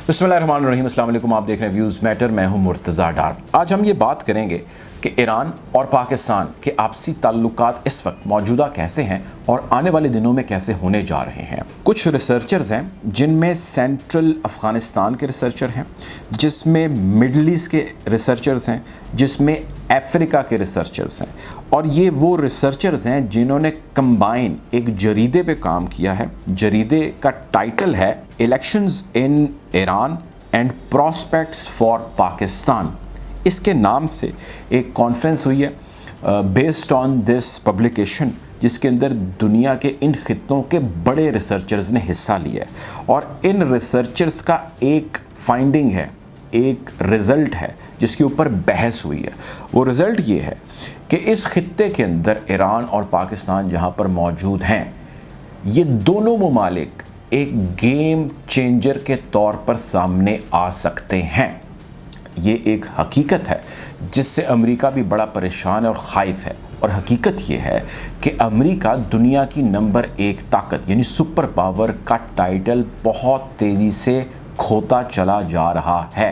बिस्मिल्लाहिर्रहमानिर्रहीम, अस्सलाम वालेकुम। आप देख रहे हैं व्यूज़ मैटर, मैं हूं मुर्तज़ा डार। आज हम ये बात करेंगे कि ईरान और पाकिस्तान के आपसी ताल्लुकात इस वक्त मौजूदा कैसे हैं और आने वाले दिनों में कैसे होने जा रहे हैं। कुछ रिसर्चर्स हैं जिनमें सेंट्रल अफ़गानिस्तान के रिसर्चर हैं, जिसमें मिडल ईस्ट के रिसर्चर्स हैं, जिसमें अफ्रीका के रिसर्चर्स हैं, और ये वो रिसर्चर्स हैं जिन्होंने कंबाइन एक जरीदे पे काम किया है। जरीदे का टाइटल है elections in Iran and prospects for Pakistan. इसके नाम से एक कॉन्फ्रेंस हुई है बेस्ड ऑन दिस पब्लिकेशन, जिसके अंदर दुनिया के इन खित्तों के बड़े रिसर्चर्स ने हिस्सा लिया है। और इन रिसर्चर्स का एक फाइंडिंग है, एक रिज़ल्ट है जिसके ऊपर बहस हुई है। वो रिज़ल्ट ये है कि इस खित्ते के अंदर ईरान और पाकिस्तान जहाँ पर मौजूद हैं, ये दोनों ममालिक एक गेम चेंजर के तौर पर सामने आ सकते हैं। ये एक हकीकत है जिससे अमेरिका भी बड़ा परेशान और ख़ाइफ है। और हकीकत ये है कि अमेरिका दुनिया की नंबर 1 ताकत यानी सुपर पावर का टाइटल बहुत तेज़ी से खोता चला जा रहा है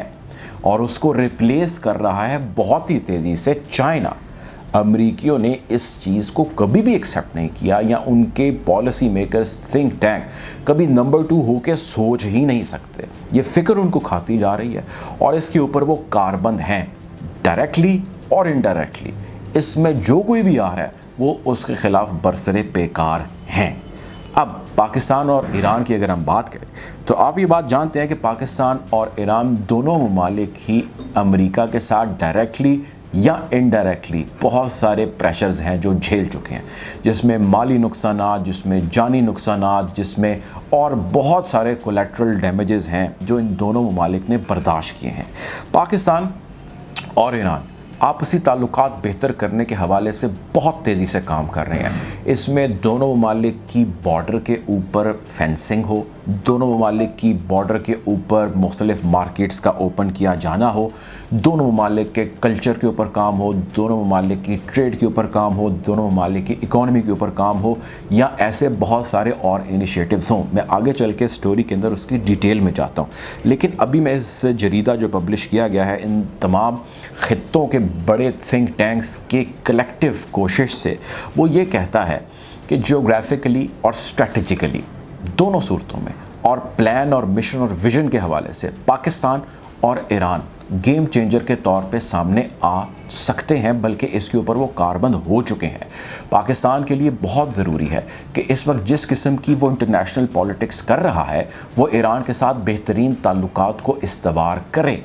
और उसको रिप्लेस कर रहा है बहुत ही तेज़ी से चाइना। अमरीकियों ने इस चीज़ को कभी भी एक्सेप्ट नहीं किया, या उनके पॉलिसी मेकर्स, थिंक टैंक कभी नंबर 2 होकर सोच ही नहीं सकते। ये फ़िक्र उनको खाती जा रही है और इसके ऊपर वो कारबंद हैं, डायरेक्टली और इनडायरेक्टली। इसमें जो कोई भी आ रहा है वो उसके ख़िलाफ़ बरसरे बेकार हैं। अब पाकिस्तान और ईरान की अगर हम बात करें तो आप ये बात जानते हैं कि पाकिस्तान और ईरान दोनों ममालिक ही अमेरिका के साथ डायरेक्टली या इनडायरेक्टली बहुत सारे प्रेशर्स हैं जो झेल चुके हैं, जिसमें माली नुकसानात, जिसमें जानी नुकसानात, जिसमें और बहुत सारे कोलैटरल डैमेजेस हैं जो इन दोनों ममालिक ने बर्दाश्त किए हैं। पाकिस्तान और ईरान आपसी ताल्लुकात बेहतर करने के हवाले से बहुत तेज़ी से काम कर रहे हैं। इसमें दोनों ममालिक की बॉर्डर के ऊपर फेंसिंग हो, दोनों ममालिक की बॉर्डर के ऊपर मुख्तलिफ मार्केट्स का ओपन किया जाना हो, दोनों ममालिक के कल्चर के ऊपर काम हो, दोनों ममालिक की ट्रेड के ऊपर काम हो, दोनों ममालिक की इकॉनमी के ऊपर काम हो, या ऐसे बहुत सारे और इनिशिएटिव्स हों। मैं आगे चल के स्टोरी के अंदर उसकी डिटेल में जाता हूँ, लेकिन अभी मैं इस जरीदा जो पब्लिश किया गया है इन तमाम खित्तों के बड़े थिंक टैंक्स के कलेक्टिव कोशिश से, वो ये कहता है कि जियोग्राफिकली और स्ट्रेटजिकली दोनों सूरतों में, और प्लान और मिशन और विजन के हवाले से पाकिस्तान और ईरान गेम चेंजर के तौर पे सामने आ सकते हैं, बल्कि इसके ऊपर वो कारबंद हो चुके हैं। पाकिस्तान के लिए बहुत ज़रूरी है कि इस वक्त जिस किस्म की वो इंटरनेशनल पॉलिटिक्स कर रहा है, वो ईरान के साथ बेहतरीन ताल्लुकात को इस्तवार करे,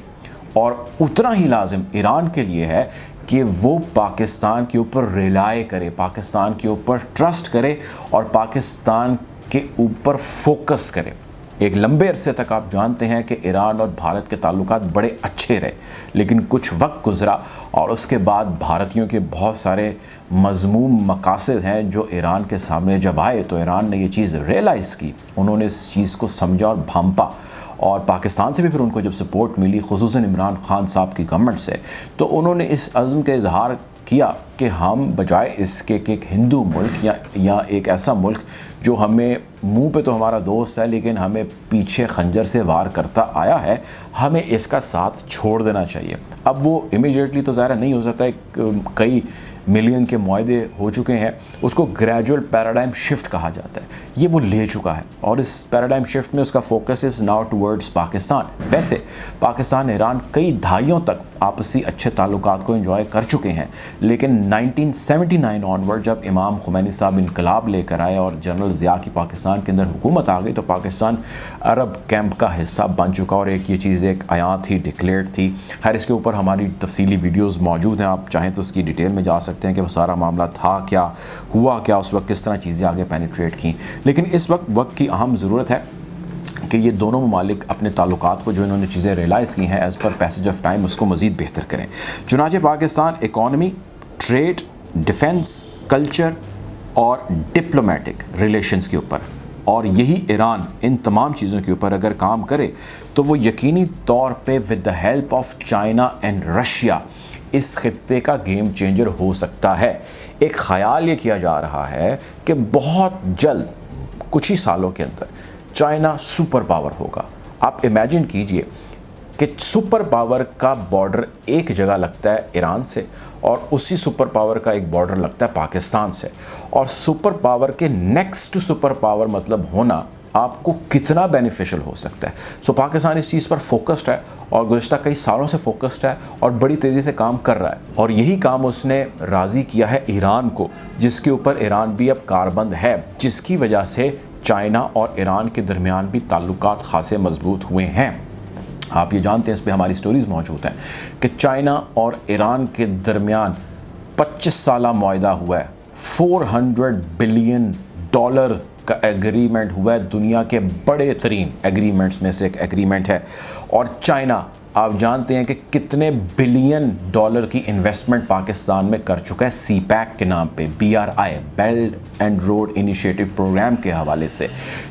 और उतना ही लाजिम ईरान के लिए है कि वो पाकिस्तान के ऊपर रिलाय करे, पाकिस्तान के ऊपर ट्रस्ट करे और पाकिस्तान के ऊपर फोकस करे। एक लंबे अरसे तक आप जानते हैं कि ईरान और भारत के ताल्लुकात बड़े अच्छे रहे, लेकिन कुछ वक्त गुज़रा और उसके बाद भारतीयों के बहुत सारे मज़मूम मकासद हैं जो ईरान के सामने जब आए, तो ईरान ने ये चीज़ रियलाइज़ की, उन्होंने इस चीज़ को समझा और भांपा। और पाकिस्तान से भी फिर उनको जब सपोर्ट मिली, खुसूसन इमरान खान साहब की गवर्नमेंट से, तो उन्होंने इस अज़्म का इजहार किया कि हम बजाय इसके कि एक हिंदू मुल्क या एक ऐसा मुल्क जो हमें मुंह पे तो हमारा दोस्त है लेकिन हमें पीछे खंजर से वार करता आया है, हमें इसका साथ छोड़ देना चाहिए। अब वो इमीडिएटली तो ज़ाहिर नहीं हो सकता है, कई मिलियन के मुआहदे हो चुके हैं, उसको ग्रेजुअल पैराडाइम शिफ्ट कहा जाता है, ये वो ले चुका है और इस पैराडाइम शिफ्ट में उसका focus is now towards Pakistan. वैसे पाकिस्तान ईरान कई दहाइयों तक आपसी अच्छे ताल्लुकात को एंजॉय कर चुके हैं, लेकिन 1979 ऑनवर्ड जब इमाम खुमैनी साहब इनकलाब लेकर आए और जनरल ज़िया की पाकिस्तान के अंदर हुकूमत आ गई, तो पाकिस्तान अरब कैंप का हिस्सा बन चुका और एक ये चीज़ एक आयात थी, डिक्लेयर्ड थी। खैर, इसके ऊपर हमारी तफसीली वीडियोज़ मौजूद हैं, आप चाहें तो उसकी डिटेल में जा सकते हैं कि वो सारा मामला था क्या, हुआ क्या, उस वक्त किस तरह चीज़ें आगे पेनिट्रेट की। लेकिन इस वक्त की अहम ज़रूरत है कि ये दोनों ममालिक अपने ताल्लुकात को जो इन्होंने चीज़ें रियलाइज़ की हैं as per passage of time उसको मज़ीद बेहतर करें। चुनांचे Pakistan economy, trade, defence, culture और डिप्लोमेटिक रिलेशंस के ऊपर, और यही ईरान इन तमाम चीज़ों के ऊपर अगर काम करे तो वो यकीनी तौर पे with the help of China and Russia इस खित्ते का गेम चेंजर हो सकता है। एक ख़याल ये किया जा रहा है कि बहुत जल्द कुछ ही सालों के अंदर चाइना सुपर पावर होगा आप इमेजिन कीजिए कि सुपर पावर का बॉर्डर एक जगह लगता है ईरान से और उसी सुपर पावर का एक बॉर्डर लगता है पाकिस्तान से, और सुपर पावर के नेक्स्ट सुपर पावर मतलब होना आपको कितना बेनिफिशियल हो सकता है। सो पाकिस्तान इस चीज़ पर फोकस्ड है और गुज़िश्ता कई सालों से फोकस्ड है और बड़ी तेज़ी से काम कर रहा है, और यही काम उसने राज़ी किया है ईरान को, जिसके ऊपर ईरान भी अब कारबंद है, जिसकी वजह से चाइना और ईरान के दरमियान भी ताल्लुकात खासे मजबूत हुए हैं। आप ये जानते हैं, इस पर हमारी स्टोरीज़ मौजूद हैं कि चाइना और ईरान के दरमियान 25 साला मुआहदा हुआ है, $400 बिलियन का एग्रीमेंट हुआ है, दुनिया के बड़े तरीन एग्रीमेंट्स में से एक एग्रीमेंट है। और चाइना आप जानते हैं कि कितने बिलियन डॉलर की इन्वेस्टमेंट पाकिस्तान में कर चुका है CPEC के नाम पे, BRI belt and road initiative programme के हवाले से,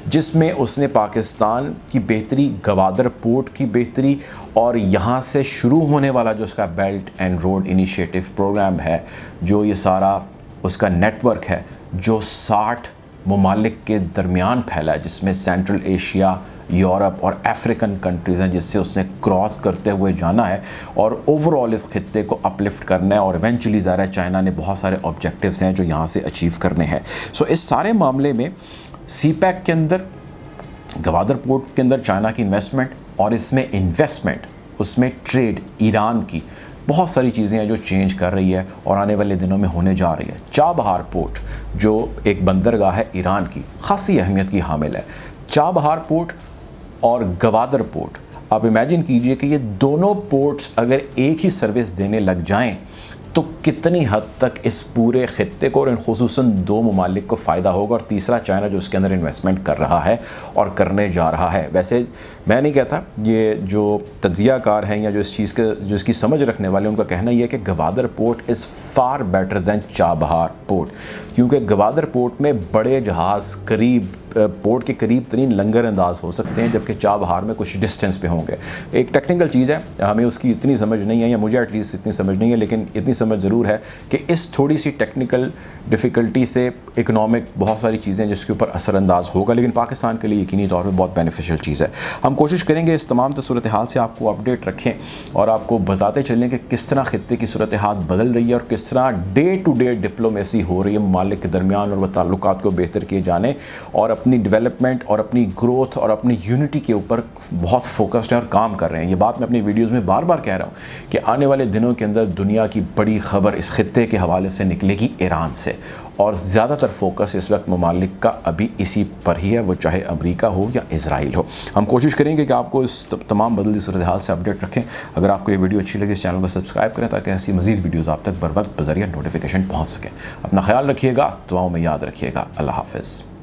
जिसमें उसने पाकिस्तान की बेहतरी, गवादर पोर्ट की बेहतरी और यहाँ से शुरू होने वाला जो उसका belt and road initiative programme है, जो ये सारा उसका नेटवर्क है जो 60 ममालिक के दरमियान फैला है, जिसमें सेंट्रल एशिया, यूरोप और अफ्रीकन कंट्रीज़ हैं, जिससे उसने क्रॉस करते हुए जाना है और ओवरऑल इस खित्ते को अपलिफ्ट करना है। और इवेंचुअली ज़ाहिर है चाइना ने बहुत सारे ऑब्जेक्टिव्स हैं जो यहाँ से अचीव करने हैं। सो इस सारे मामले में CPEC के अंदर, गवादर पोर्ट के अंदर चाइना की इन्वेस्टमेंट और इसमें इन्वेस्टमेंट, उसमें ट्रेड, ईरान की बहुत सारी चीज़ें हैं जो चेंज कर रही है और आने वाले दिनों में होने जा रही है। चाबहार पोर्ट जो एक बंदरगाह है ईरान की, ख़ासी अहमियत की हामिल है। चाबहार पोर्ट और गवादर पोर्ट, आप इमेजिन कीजिए कि ये दोनों पोर्ट्स अगर एक ही सर्विस देने लग जाएं तो कितनी हद तक इस पूरे खित्ते को और ख़ुसूसन 2 ममालिक को फ़ायदा होगा, और तीसरा चाइना जो उसके अंदर इन्वेस्टमेंट कर रहा है और करने जा रहा है। वैसे मैं नहीं कहता, ये जो तज्ज़ियाकार हैं या जो इस चीज़ के जो इसकी समझ रखने वाले उनका कहना ये है कि Gwadar port is far better than Chabahar port, क्योंकि गवादर पोर्ट में बड़े जहाज़ करीब पोर्ट के करीब तरीन लंगर अंदाज हो सकते हैं, जबकि चाबहार में कुछ डिस्टेंस पे होंगे। एक टेक्निकल चीज़ है, हमें उसकी इतनी समझ नहीं है, या मुझे एटलीस्ट इतनी समझ नहीं है, लेकिन इतनी समझ ज़रूर है कि इस थोड़ी सी टेक्निकल डिफ़िकल्टी से इकनॉमिक बहुत सारी चीज़ें जिसके ऊपर असरअंदाज होगा, लेकिन पाकिस्तान के लिए यकीनी तौर पर बहुत बेनिफिशियल चीज़ है। हम कोशिश करेंगे इस तमाम सूरत हाल से आपको अपडेट रखें और आपको बताते चलें कि किस तरह खित्ते की सूरत हाल बदल रही है और किस तरह डे टू डे डिप्लोमेसी हो रही है ममालिक के दरमियान, और वह ताल्लुकात को बेहतर किए जाने और अपनी डेवलपमेंट और अपनी ग्रोथ और अपनी यूनिटी के ऊपर बहुत फोकस्ड है और काम कर रहे हैं। ये बात मैं अपनी वीडियोज़ में बार बार कह रहा हूँ कि आने वाले दिनों के अंदर दुनिया की बड़ी खबर इस खित्ते के हवाले से निकलेगी ईरान से, और ज़्यादातर फोकस इस वक्त ममालिक का अभी इसी पर ही है, वो चाहे अमेरिका हो या इजराइल हो। हम कोशिश करेंगे कि आपको इस तमाम बदलती सूरत हाल से अपडेट रखें। अगर आपको ये वीडियो अच्छी लगे इस चैनल को सब्सक्राइब करें ताकि ऐसी मज़ीद वीडियोज़ आप तक बर वक्त बज़रिया नोटिफिकेशन पहुँच सकें। अपना ख्याल रखिएगा, दुआओं में याद रखिएगा। अल्लाह हाफ़िज़।